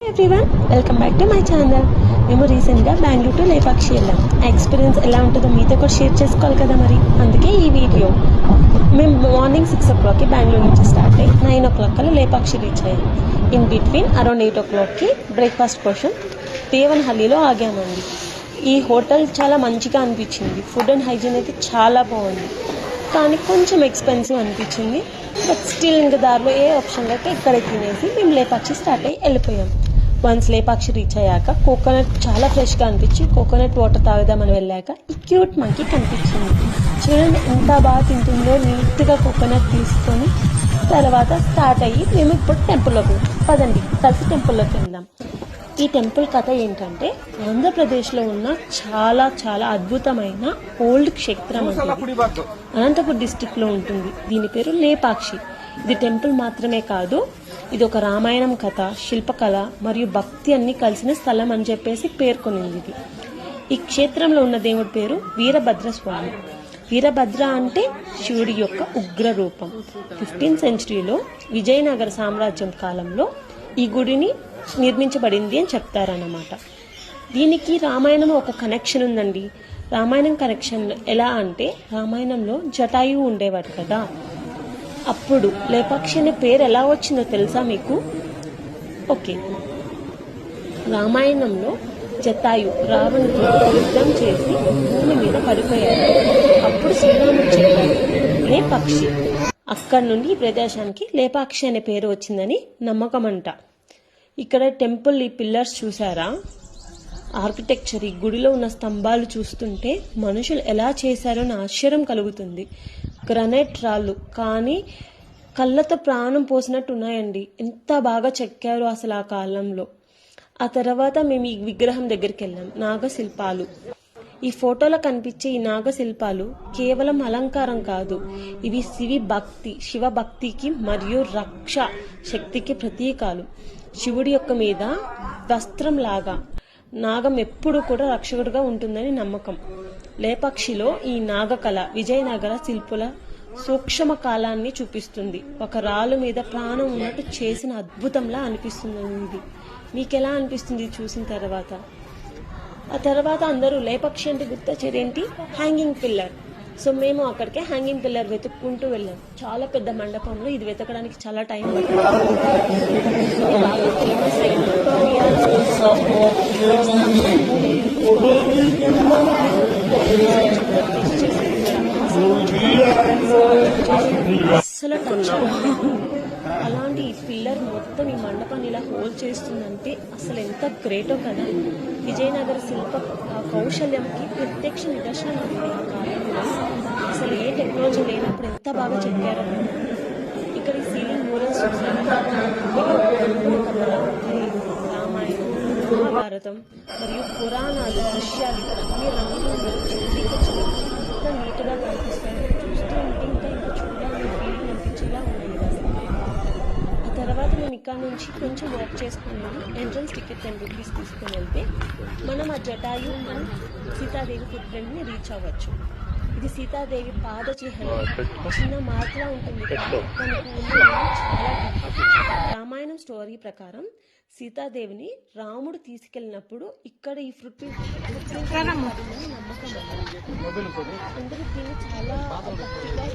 Everyone welcome back to my channel. మేము రీసెంట్గా Bengaluru to Lepakshi వెళ్ళాం. ఆ ఎక్స్పీరియన్స్ ఎలా ఉంటుందో మీతో కూడా షేర్ చేసుకోవాలి కదా, మరి అందుకే ఈ వీడియో. మేము మార్నింగ్ 6 o'clockకి బెంగళూరు నుంచి స్టార్ట్ అయ్యి 9 o'clock కల్లా లేపాక్షి రీచ్ అయ్యాం. ఇన్ బిట్వీన్ అరౌండ్ 8 o'clockకి బ్రేక్ఫాస్ట్ కోసం దేవన్హల్లిలో ఆగామండి. ఈ హోటల్ చాలా మంచిగా అనిపించింది. ఫుడ్ అండ్ హైజీన్ అయితే చాలా బాగుంది, కానీ కొంచెం ఎక్స్పెన్సివ్ అనిపించింది. బట్ స్టిల్ ఇంకా దారిలో ఏ ఆప్షన్ లేక ఇక్కడే తినేసి మేము లేపాక్షి స్టార్ట్ అయ్యి వెళ్ళిపోయాం. వన్స్ లేపాక్షి రీచ్ అయ్యాక కోకోనట్ చాలా ఫ్రెష్గా అనిపించి కోకోనట్ వాటర్ తాగుదామని వెళ్ళాక ఈ క్యూట్ మంకీ కనిపించింది. చూడండి ఎంత బాగా తింటుందో. నీట్గా కోకోనట్ తీసుకొని తర్వాత స్టార్ట్ అయ్యి మేము ఇప్పుడు టెంపుల్లోకి పదండి కలిసి టెంపుల్లోకి వెళ్దాం. ఈ టెంపుల్ కథ ఏంటంటే ఆంధ్రప్రదేశ్లో ఉన్న చాలా చాలా అద్భుతమైన ఓల్డ్ క్షేత్రం అంటే అనంతపూర్ డిస్టిక్లో ఉంటుంది. దీని పేరు లేపాక్షి. ఇది టెంపుల్ మాత్రమే కాదు, ఇది ఒక రామాయణం కథ, శిల్పకళ మరియు భక్తి అన్ని కలిసిన స్థలం అని చెప్పేసి పేర్కొనింది ఇది. ఈ క్షేత్రంలో ఉన్న దేవుడి పేరు వీరభద్ర స్వామి. వీరభద్ర అంటే శివుడి యొక్క ఉగ్ర రూపం. 15th centuryలో విజయనగర సామ్రాజ్యం కాలంలో ఈ గుడిని నిర్మించబడింది అని చెప్తారన్నమాట. దీనికి రామాయణం ఒక కనెక్షన్ ఉందండి. రామాయణం కనెక్షన్ ఎలా అంటే రామాయణంలో జటాయువు ఉండేవాడు కదా, అప్పుడు లేపాక్షి అనే పేరు ఎలా వచ్చిందో తెలుసా మీకు? ఓకే, రామాయణంలో జటాయు రావణుడితో యుద్ధం చేసి భూమి మీద పడిపోయాడు. అప్పుడు శ్రీరాముడు చెప్పాడు లేపాక్షి. అక్కడి నుండి ఈ ప్రదేశానికి లేపాక్షి అనే పేరు వచ్చిందని నమ్మకం అంట. ఇక్కడ టెంపుల్ ఈ పిల్లర్స్ చూసారా? ఆర్కిటెక్చర్, ఈ గుడిలో ఉన్న స్తంభాలు చూస్తుంటే మనుషులు ఎలా చేశారో అని ఆశ్చర్యం కలుగుతుంది. గ్రనైట్ రాళ్ళు కానీ కళ్ళతో ప్రాణం పోసినట్టు ఉన్నాయండి. ఎంత బాగా చెక్కారో అసలు ఆ కాలంలో. ఆ తర్వాత మేము ఈ విగ్రహం దగ్గరికి వెళ్ళాం. నాగశిల్పాలు. ఈ ఫోటోలో కనిపించే ఈ నాగశిల్పాలు కేవలం అలంకారం కాదు, ఇవి శివభక్తికి మరియు రక్ష శక్తికి ప్రతీకాలు. శివుడి యొక్క మీద వస్త్రం లాగా నాగం ఎప్పుడు కూడా రక్షకుడుగా ఉంటుందని నమ్మకం. లేపాక్షిలో ఈ నాగకళ విజయనగర శిల్పుల సూక్ష్మ కాలాన్ని చూపిస్తుంది. ఒక రాళ్ళు మీద ప్రాణం ఉన్నట్టు చేసిన అద్భుతంలా అనిపిస్తుంది. ఇది మీకెలా అనిపిస్తుంది చూసిన తర్వాత? ఆ తర్వాత అందరూ లేపాక్షి అంటే గుర్తొచ్చేదేంటి? Hanging pillar. సో మేము అక్కడికే హ్యాంగింగ్ పిల్లర్ వెతుక్కుంటూ వెళ్ళాం. చాలా పెద్ద మండపంలో ఇది వెతకడానికి చాలా టైం పడుతుంది. అసలు టచ్ అలాంటి ఈ పిల్లర్ మొత్తం ఈ మండపాన్ని ఇలా హోల్డ్ చేస్తుందంటే అసలు ఎంత గ్రేటో కదా. విజయనగర శిల్ప కౌశల్యంకి ప్రత్యక్ష నిదర్శనం ఉంది. ఆ కాలంలో అసలు ఏ టెక్నాలజీ లేనప్పుడు ఎంత బాగా చెక్కారో. ఇక్కడ ఈ సీలింగ్ మోరల్స్ రామాయణం, మహాభారతం మరియు పురాణాలు దృశ్యాలు ఇక్కడ అన్ని రంగులు చిత్రీకరించిన ఎంత నీట్గా కనిపిస్తాయి. చూస్తూ ఉంటే ఇంకా ఇంకా చూడాలని ఫీలింగ్ అనిపించేలా ఉన్నాయి. తర్వాత మేము ఇక్కడ నుంచి కొంచెం వాక్ చేసుకుని ఎంట్రన్స్ టికెట్ 10 rupees తీసుకుని వెళ్తే మనం ఆ జటాయు అండ్ సీతాదేవి ఫుట్ ప్రింట్ని రీచ్ అవ్వచ్చు. ఇది సీతాదేవి పాద చిహ్నం, చిన్న మార్పులా ఉంటుంది. దానికి ఉన్న చాలా రామాయణం స్టోరీ ప్రకారం సీతాదేవిని రాముడు తీసుకెళ్ళినప్పుడు ఇక్కడ ఈ ఫుట్ ప్రింట్ నమ్మకం. అందరూ దీన్ని చాలా భక్తిగా